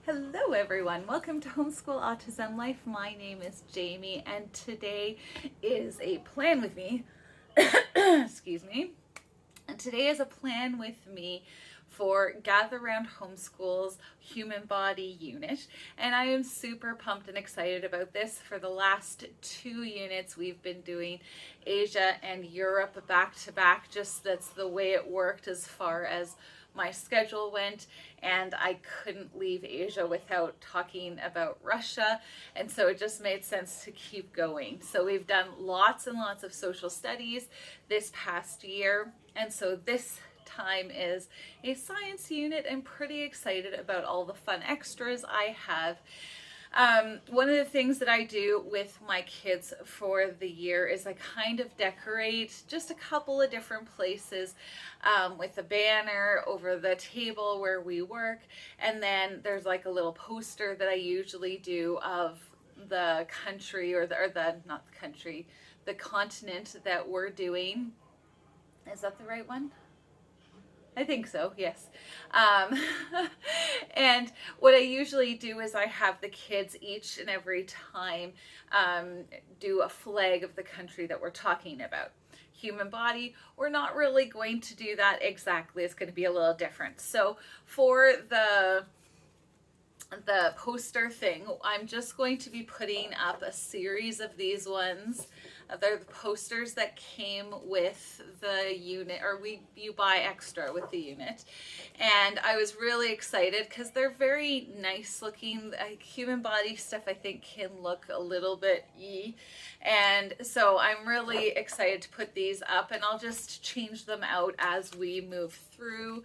Hello everyone, welcome to Homeschool Autism Life. My name is Jamie and today is a plan with me, excuse me, and today is a plan with me for Gather Round Homeschool's Human Body Unit, and I am super pumped and excited about this. For the last 2 units we've been doing Asia and Europe back to back, just that's the way it worked as far as my schedule went, and I couldn't leave Asia without talking about Russia, and so it just made sense to keep going. So we've done lots and lots of social studies this past year, and so this time is a science unit. I'm pretty excited about all the fun extras I have. One of the things that I do with my kids for the year is I kind of decorate just a couple of different places with a banner over the table where we work, and then there's like a little poster that I usually do of the country or the not the country, the continent that we're doing. Is that the right one? I think so, yes. And what I usually do is I have the kids each and every time do a flag of the country that we're talking about. Human body, we're not really going to do that exactly. It's going to be a little different. So for the poster thing, I'm just going to be putting up a series of these ones. They're the posters that came with the unit, or you buy extra with the unit. And I was really excited because they're very nice looking. Human body stuff I think can look a little bit and so I'm really excited to put these up, and I'll just change them out as we move through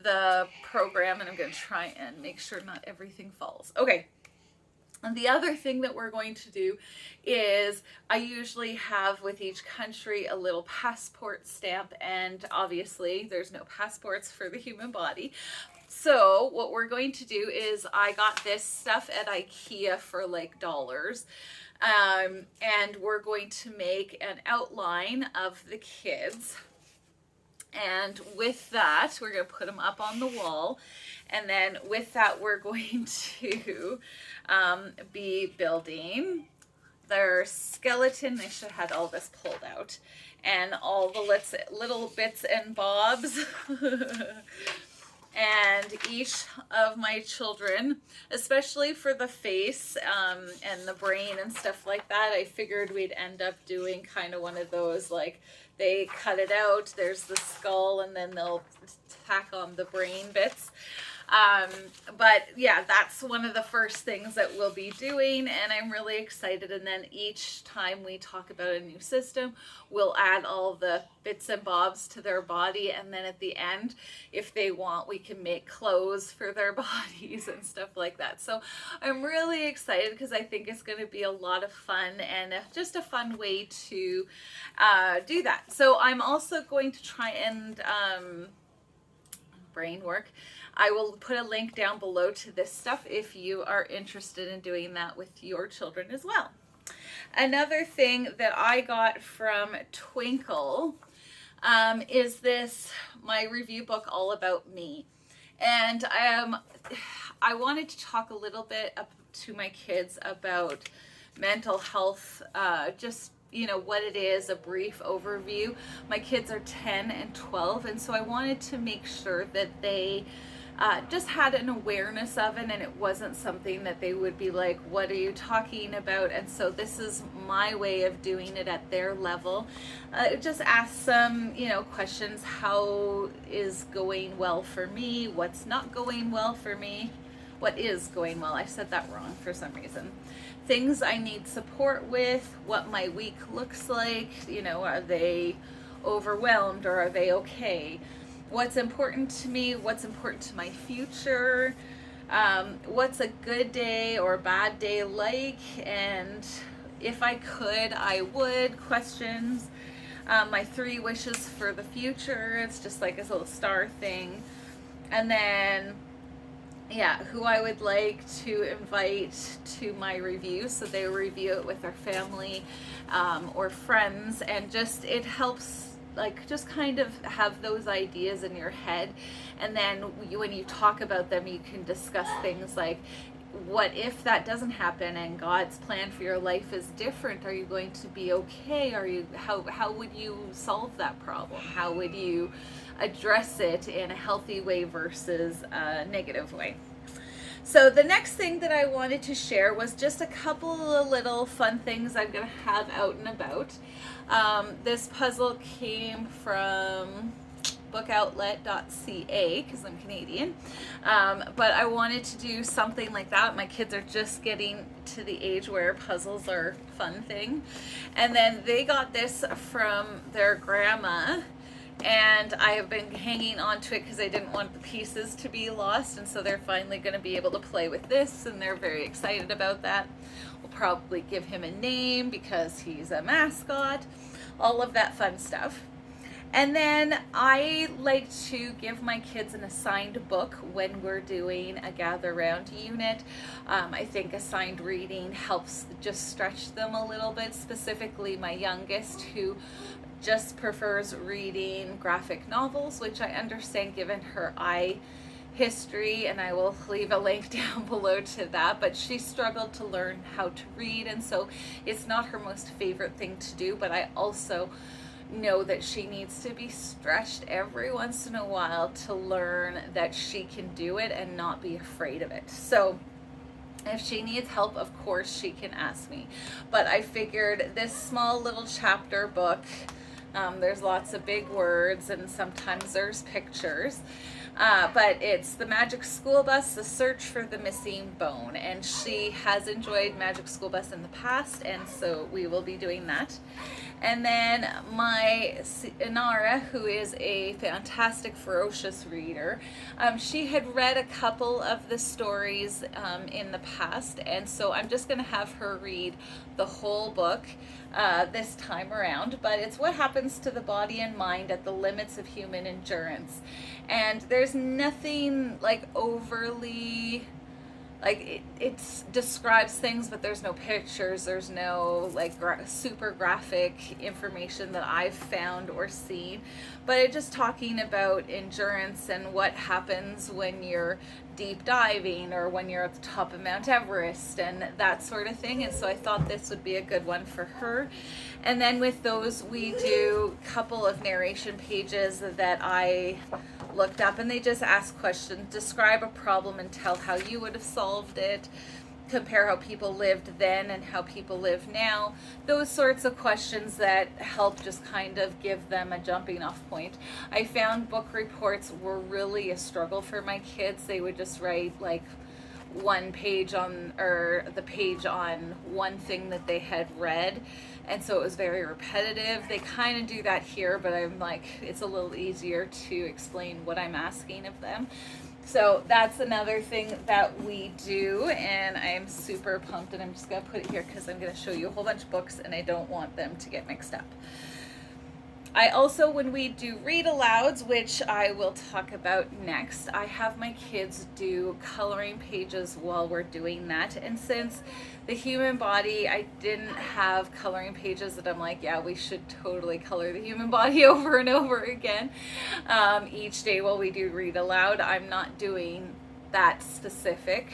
the program, and I'm going to try and make sure not everything falls. Okay. And the other thing that we're going to do is I usually have with each country a little passport stamp, and obviously there's no passports for the human body. So what we're going to do is I got this stuff at IKEA for like dollars. And we're going to make an outline of the kids. And with that, we're going to put them up on the wall. And then with that, we're going to be building their skeleton. They should have had all this pulled out. And all the little bits and bobs. And each of my children, especially for the face and the brain and stuff like that, I figured we'd end up doing kind of one of those, like they cut it out, there's the skull, and then they'll tack on the brain bits. But yeah, that's one of the first things that we'll be doing, and I'm really excited. And then each time we talk about a new system, we'll add all the bits and bobs to their body, and then at the end, if they want, we can make clothes for their bodies and stuff like that. So I'm really excited because I think it's going to be a lot of fun and just a fun way to do that. So I'm also going to try and brain work. I will put a link down below to this stuff if you are interested in doing that with your children as well. Another thing that I got from Twinkle is this, my review book all about me. And I wanted to talk a little bit to my kids about mental health, just what it is, a brief overview. My kids are 10 and 12, and so I wanted to make sure that they just had an awareness of it, and it wasn't something that they would be like, what are you talking about? And so this is my way of doing it at their level. Just ask some questions. How is going well for me? What's not going well for me? What is going well? I said that wrong for some reason. Things I need support with, what my week looks like, are they overwhelmed or are they okay? What's important to me, what's important to my future, what's a good day or bad day like, and if I could, I would, questions, my 3 wishes for the future. It's just like a little star thing. And then who I would like to invite to my review, so they review it with their family or friends, and just it helps like just kind of have those ideas in your head, and then when you talk about them, you can discuss things like, what if that doesn't happen and God's plan for your life is different? Are you going to be okay? How would you solve that problem? How would you address it in a healthy way versus a negative way? So the next thing that I wanted to share was just a couple of little fun things I'm going to have out and about. This puzzle came from bookoutlet.ca because I'm Canadian, but I wanted to do something like that. My kids are just getting to the age where puzzles are a fun thing, and then they got this from their grandma, and I have been hanging on to it because I didn't want the pieces to be lost, and so they're finally going to be able to play with this, and they're very excited about that. We'll probably give him a name because he's a mascot, all of that fun stuff. And then I like to give my kids an assigned book when we're doing a gather round unit. I think assigned reading helps just stretch them a little bit, specifically my youngest, who just prefers reading graphic novels, which I understand given her eye history, and I will leave a link down below to that, but she struggled to learn how to read, and so it's not her most favorite thing to do, but I also know that she needs to be stretched every once in a while to learn that she can do it and not be afraid of it. So if she needs help, of course she can ask me, but I figured this small little chapter book, there's lots of big words and sometimes there's pictures, but it's The Magic School Bus, The Search for the Missing Bone, and she has enjoyed Magic School Bus in the past, and so we will be doing that. And then my Inara, who is a fantastic, ferocious reader, she had read a couple of the stories in the past, and so I'm just going to have her read the whole book this time around. But it's what happens to the body and mind at the limits of human endurance. And there's nothing like overly, like it describes things, but there's no pictures, there's no like super graphic information that I've found or seen, but it's just talking about endurance and what happens when you're deep diving or when you're at the top of Mount Everest and that sort of thing. And so I thought this would be a good one for her. And then with those, we do a couple of narration pages that I looked up, and they just ask questions. Describe a problem and tell how you would have solved it. Compare how people lived then and how people live now. Those sorts of questions that help just kind of give them a jumping off point. I found book reports were really a struggle for my kids. They would just write like one page on, or the page on one thing that they had read, and so it was very repetitive. They kind of do that here, but I'm like, it's a little easier to explain what I'm asking of them. So that's another thing that we do, and I am super pumped, and I'm just going to put it here because I'm going to show you a whole bunch of books and I don't want them to get mixed up. I also, when we do read alouds, which I will talk about next, I have my kids do coloring pages while we're doing that. And since the human body, I didn't have coloring pages that I'm like, yeah, we should totally color the human body over and over again each day while we do read aloud. I'm not doing that specific.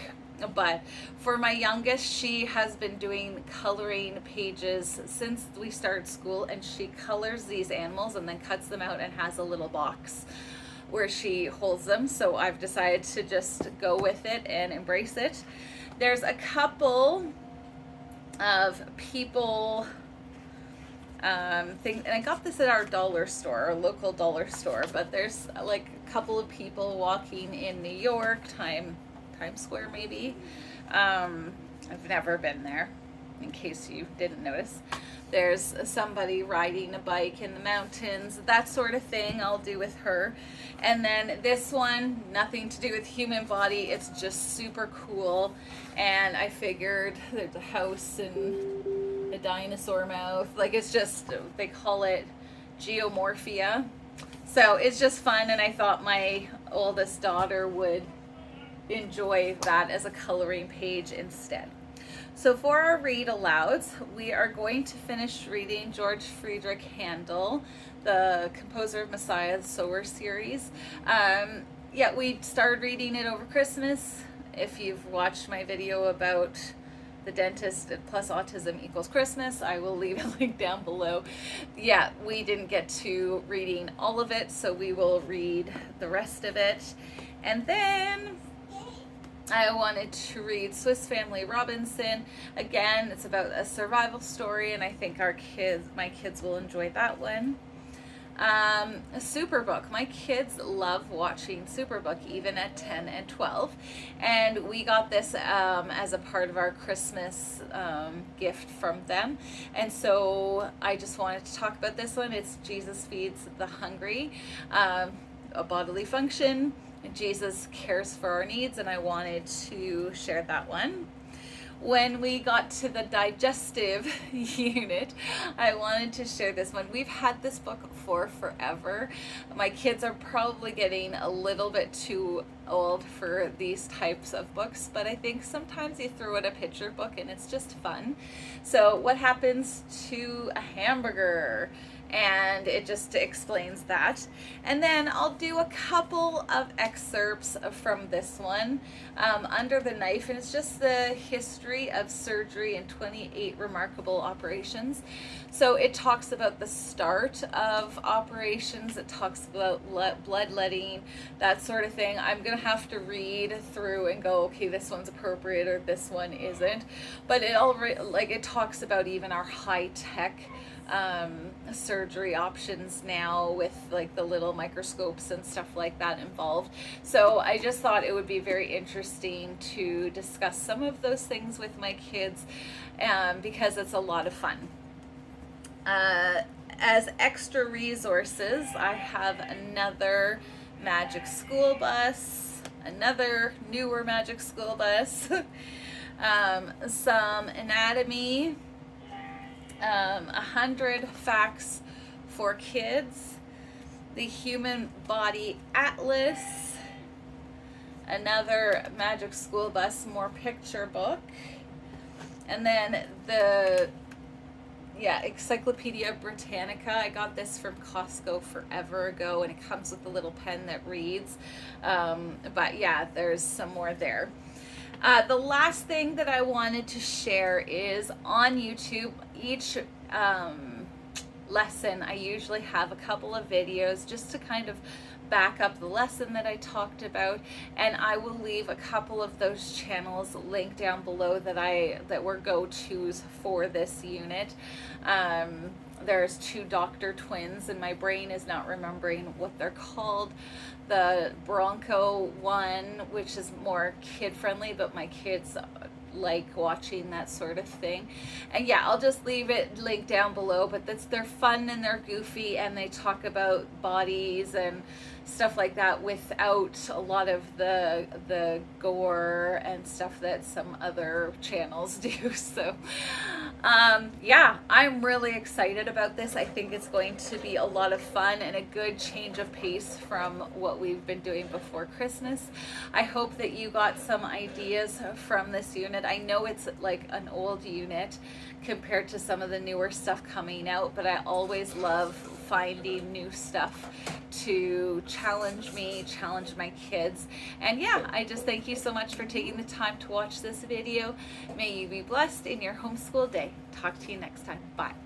But for my youngest, she has been doing coloring pages since we started school, and she colors these animals and then cuts them out and has a little box where she holds them. So I've decided to just go with it and embrace it. There's a couple of people thing, and I got this at our dollar store, our local dollar store, but there's like a couple of people walking in New York, Times Square maybe. I've never been there, in case you didn't notice. There's somebody riding a bike in the mountains, that sort of thing I'll do with her. And then this one, nothing to do with human body, it's just super cool. And I figured there's a house and a dinosaur mouth, like it's just, they call it geomorphia. So it's just fun, and I thought my oldest daughter would enjoy that as a coloring page instead. So for our read alouds, we are going to finish reading George Friedrich Handel, the composer of Messiah, the Sower series. Yeah, we started reading it over Christmas. If you've watched my video about the dentist plus autism equals Christmas, I will leave a link down below. Yeah, we didn't get to reading all of it, so we will read the rest of it. And then I wanted to read Swiss Family Robinson. Again, it's about a survival story, and I think my kids will enjoy that one. Superbook. My kids love watching Superbook even at 10 and 12, and we got this as a part of our Christmas gift from them, and so I just wanted to talk about this one. It's Jesus Feeds the Hungry, a bodily function. Jesus cares for our needs, and I wanted to share that one. When we got to the Digestive Unit, I wanted to share this one. We've had this book for forever. My kids are probably getting a little bit too old for these types of books, but I think sometimes you throw in a picture book and it's just fun. So what happens to a hamburger? And it just explains that. And then I'll do a couple of excerpts from this one, Under the Knife, and it's just the history of surgery and 28 remarkable operations. So it talks about the start of operations, it talks about bloodletting, that sort of thing. I'm gonna have to read through and go, okay, this one's appropriate or this one isn't. But it talks about even our high-tech surgery options now with like the little microscopes and stuff like that involved. So I just thought it would be very interesting to discuss some of those things with my kids because it's a lot of fun. As extra resources, I have another Magic School Bus, another newer Magic School Bus, some anatomy, 100 facts for kids, the Human Body Atlas, another Magic School Bus more picture book, and then the Encyclopedia Britannica. I got this from Costco forever ago, and it comes with a little pen that reads, but yeah, there's some more there. The last thing that I wanted to share is on YouTube, each lesson I usually have a couple of videos just to kind of back up the lesson that I talked about, and I will leave a couple of those channels linked down below that were go-tos for this unit. There's two doctor twins, and my brain is not remembering what they're called. The Bronco one, which is more kid-friendly, but my kids like watching that sort of thing. And yeah, I'll just leave it linked down below, but they're fun and they're goofy, and they talk about bodies and stuff like that without a lot of the gore and stuff that some other channels do. So yeah, I'm really excited about this. I think it's going to be a lot of fun and a good change of pace from what we've been doing before Christmas. I hope that you got some ideas from this unit. I know it's like an old unit compared to some of the newer stuff coming out, but I always love finding new stuff to challenge me, challenge my kids. And yeah, I just thank you so much for taking the time to watch this video. May you be blessed in your homeschool day. Talk to you next time. Bye.